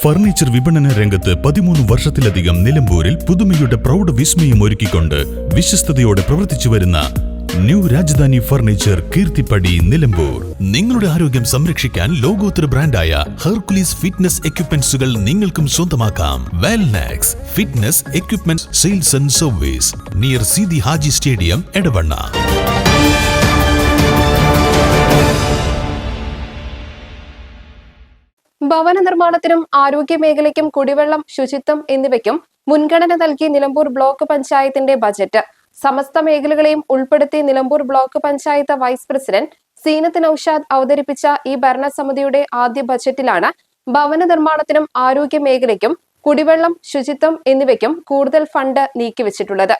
Furniture വിപണന രംഗത്ത് 13 വർഷത്തിലധികം നിലമ്പൂരിൽ പുതുമയുടെ പ്രൗഢ വിസ്മയം ഒരുക്കിക്കൊണ്ട് വിശ്വസ്തയോടെ പ്രവർത്തിച്ചു വരുന്ന ന്യൂ രാജധാനി ഫർണിച്ചർ കീർത്തിപ്പടി നിലമ്പൂർ. നിങ്ങളുടെ ആരോഗ്യം സംരക്ഷിക്കാൻ ലോകോത്തര ബ്രാൻഡായ ഹെർക്കുലീസ് ഫിറ്റ്നസ് എക്യുപ്മെന്റ്സുകൾ നിങ്ങൾക്കും സ്വന്തമാക്കാം. Wellnex fitness equipment sales and service near Seethi Haji stadium, Edavanna. ഭവന നിർമ്മാണത്തിനും ആരോഗ്യ മേഖലയ്ക്കും കുടിവെള്ളം, ശുചിത്വം എന്നിവയ്ക്കും മുൻഗണന നൽകി നിലമ്പൂർ ബ്ലോക്ക് പഞ്ചായത്തിന്റെ ബജറ്റ്. സമസ്ത മേഖലകളെയും ഉൾപ്പെടുത്തി Nilambur block panchayat vice president Zeenath Noushad അവതരിപ്പിച്ച ഈ ഭരണസമിതിയുടെ ആദ്യ ബജറ്റിലാണ് ഭവന നിർമ്മാണത്തിനും ആരോഗ്യ മേഖലയ്ക്കും കുടിവെള്ളം, ശുചിത്വം എന്നിവയ്ക്കും കൂടുതൽ ഫണ്ട് നീക്കിവച്ചിട്ടുള്ളത്.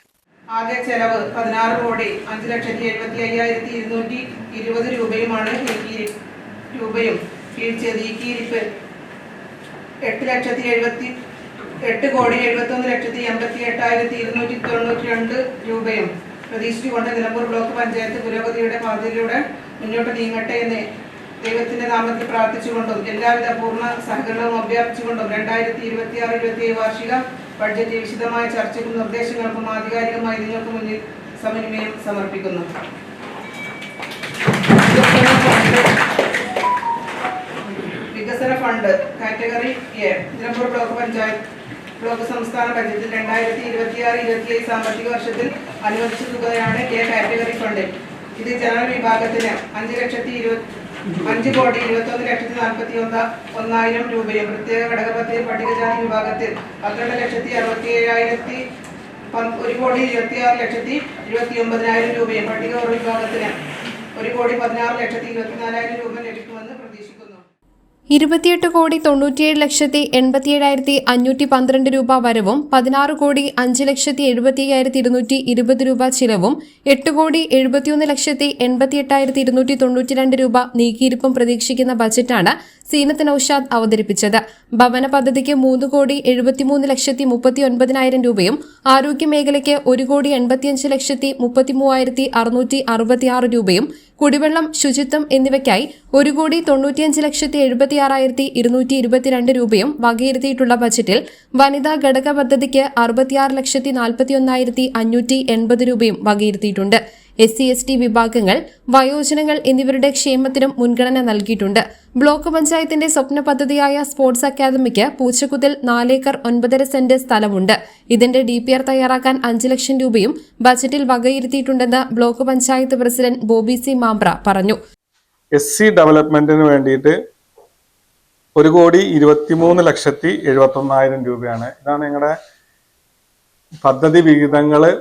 ആകെ ചെലവ് 16,75,220 രൂപയുമാണ്. രൂപയും നീക്കിയിരിപ്പ് 8,71,88,292 രൂപയും പ്രതീക്ഷിച്ചുകൊണ്ട് നിലമ്പൂർ ബ്ലോക്ക് പഞ്ചായത്ത് പുരോഗതിയുടെ പാതയിലൂടെ മുന്നോട്ട് നീങ്ങട്ടെ എന്ന് ദൈവത്തിന്റെ നാമത്തിൽ പ്രാർത്ഥിച്ചുകൊണ്ടും എല്ലാവിധ പൂർണ്ണ സഹകരണവും അഭ്യർത്ഥിച്ചുകൊണ്ടും 2026-27 വാർഷിക ബഡ്ജറ്റ് വിശദമായ ചർച്ചയ്ക്കും നിർദ്ദേശങ്ങൾക്കും ആധികാരികമായി നിങ്ങൾക്ക് മുന്നിൽ സമന്വയം സമർപ്പിക്കുന്നു. വികസന fund category A Nilambur block panchayat block സംസ്ഥാന ബജറ്റിൽ 2026-27 സാമ്പത്തിക വർഷത്തിൽ അനുവദിച്ച തുകയാണ് എ കാറ്റഗറി ഫണ്ട്. ഇത് ജനറൽ വിഭാഗത്തിന് 5,21,41,041 രൂപയും പ്രത്യേക ഘടകപദ്ധതി പട്ടികജാതി വിഭാഗത്തിൽ 12,67,000 1,26,29,000 രൂപയും പട്ടിക വിഭാഗത്തിന് 1,16,24,000 രൂപ ലഭിക്കുമെന്ന് പ്രതീക്ഷിക്കുന്നു. 28,97,87,512 രൂപ വരവും 16,05,75,220 രൂപ ചിലവും 8,71,88,292 രൂപ നീക്കിയിരിപ്പും പ്രതീക്ഷിക്കുന്ന ബജറ്റാണ് സീനത്ത് നൌഷാദ് അവതരിപ്പിച്ചത്. ഭവന പദ്ധതിക്ക് 3,73,39,000 രൂപയും ആരോഗ്യ മേഖലയ്ക്ക് 1,85,33,666 രൂപയും കുടിവെള്ളം, ശുചിത്വം എന്നിവയ്ക്കായി 1,95,76,222 രൂപയും വകയിരുത്തിയിട്ടുള്ള ബജറ്റിൽ വനിതാ ഘടക പദ്ധതിക്ക് 66,41,580 രൂപയും വകയിരുത്തിയിട്ടുണ്ട്. SC/ST വിഭാഗങ്ങൾ, വയോജനങ്ങൾ എന്നിവരുടെ ക്ഷേമത്തിനും മുൻഗണന നൽകിയിട്ടുണ്ട്. ബ്ലോക്ക് പഞ്ചായത്തിന്റെ സ്വപ്ന പദ്ധതിയായ സ്പോർട്സ് അക്കാദമിക്ക് പൂച്ചക്കുത്തിൽ 4 ഏക്കർ 9.5 സെന്റ് സ്ഥലമുണ്ട്. ഇതിന്റെ DPR തയ്യാറാക്കാൻ 5 ലക്ഷം രൂപയും ബജറ്റിൽ വകയിരുത്തിയിട്ടുണ്ടെന്ന് block panchayat president Bobby C Mampra പറഞ്ഞു. SC ഡെവലപ്മെന്റിന് വേണ്ടിയിട്ട് 1,23,71,000 രൂപയാണ്. ഇതാണ് ഞങ്ങളുടെ പദ്ധതി വിഹിതങ്ങള്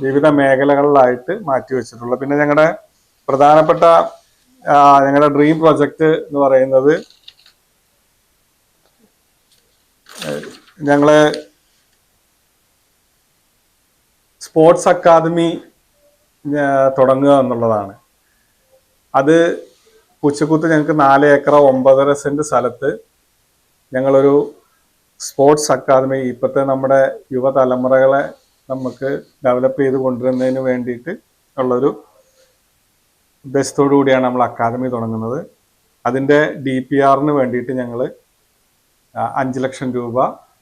വിവിധ മേഖലകളിലായിട്ട് മാറ്റിവെച്ചിട്ടുള്ളത്. പിന്നെ ഞങ്ങളുടെ പ്രധാനപ്പെട്ട ഞങ്ങളുടെ ഡ്രീം പ്രൊജക്ട് എന്ന് പറയുന്നത് ഞങ്ങള് സ്പോർട്സ് അക്കാദമി തുടങ്ങുക എന്നുള്ളതാണ്. അത് പൂച്ചക്കുത്ത് ഞങ്ങൾക്ക് 4 ഏക്കർ 9.5 സെന്റ് സ്ഥലത്ത് ഞങ്ങളൊരു സ്പോർട്സ് അക്കാദമി ഇപ്പോഴത്തെ നമ്മുടെ യുവതലമുറകളെ നമുക്ക് ഡെവലപ്പ് ചെയ്ത് കൊണ്ടുവരുന്നതിന് വേണ്ടിയിട്ട് ഉള്ളൊരു ഉദ്ദേശത്തോടു കൂടിയാണ് നമ്മൾ അക്കാദമി തുടങ്ങുന്നത്. അതിൻ്റെ DPRന് വേണ്ടിയിട്ട് ഞങ്ങൾ 5 ലക്ഷം രൂപ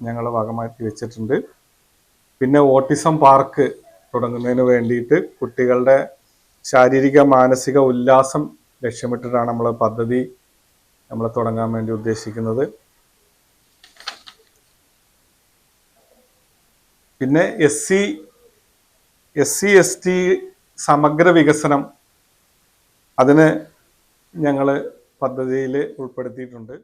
ഞങ്ങൾ വകമാറ്റി വെച്ചിട്ടുണ്ട്. പിന്നെ ഓട്ടിസം പാർക്ക് തുടങ്ങുന്നതിന് വേണ്ടിയിട്ട് കുട്ടികളുടെ ശാരീരിക മാനസിക ഉല്ലാസം ലക്ഷ്യമിട്ടിട്ടാണ് നമ്മൾ പദ്ധതി തുടങ്ങാൻ വേണ്ടി ഉദ്ദേശിക്കുന്നത്. പിന്നെ SC/ST സമഗ്ര വികസനം അതിന് ഞങ്ങൾ പദ്ധതിയിൽ ഉൾപ്പെടുത്തിയിട്ടുണ്ട്.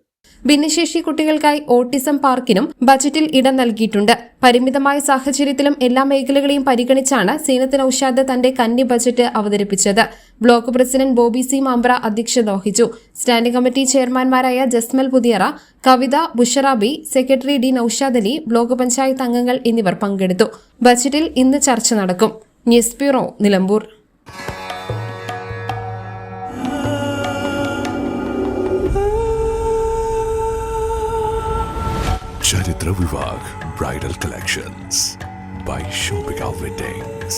ഭിന്നശേഷി കുട്ടികൾക്കായി ഓട്ടിസം പാർക്കിനും ബജറ്റിൽ ഇടം നൽകിയിട്ടുണ്ട്. പരിമിതമായ സാഹചര്യത്തിലും എല്ലാ മേഖലകളെയും പരിഗണിച്ചാണ് സീനത്ത് നൌഷാദ് തന്റെ കന്നി ബജറ്റ് അവതരിപ്പിച്ചത്. Block president Bobby C Mampra അധ്യക്ഷത വഹിച്ചു. സ്റ്റാൻഡിംഗ് കമ്മിറ്റി ചെയർമാൻമാരായ Jasmal Puthiyara, Kavitha, Bushrabi, secretary D Noushad Ali, block panchayat അംഗങ്ങൾ എന്നിവർ പങ്കെടുത്തു. ബജറ്റിൽ ഇന്ന് ചർച്ച നടക്കും. News bureau, Nilambur. Charitra Vivag Bridal Collections by Shobhika Weddings.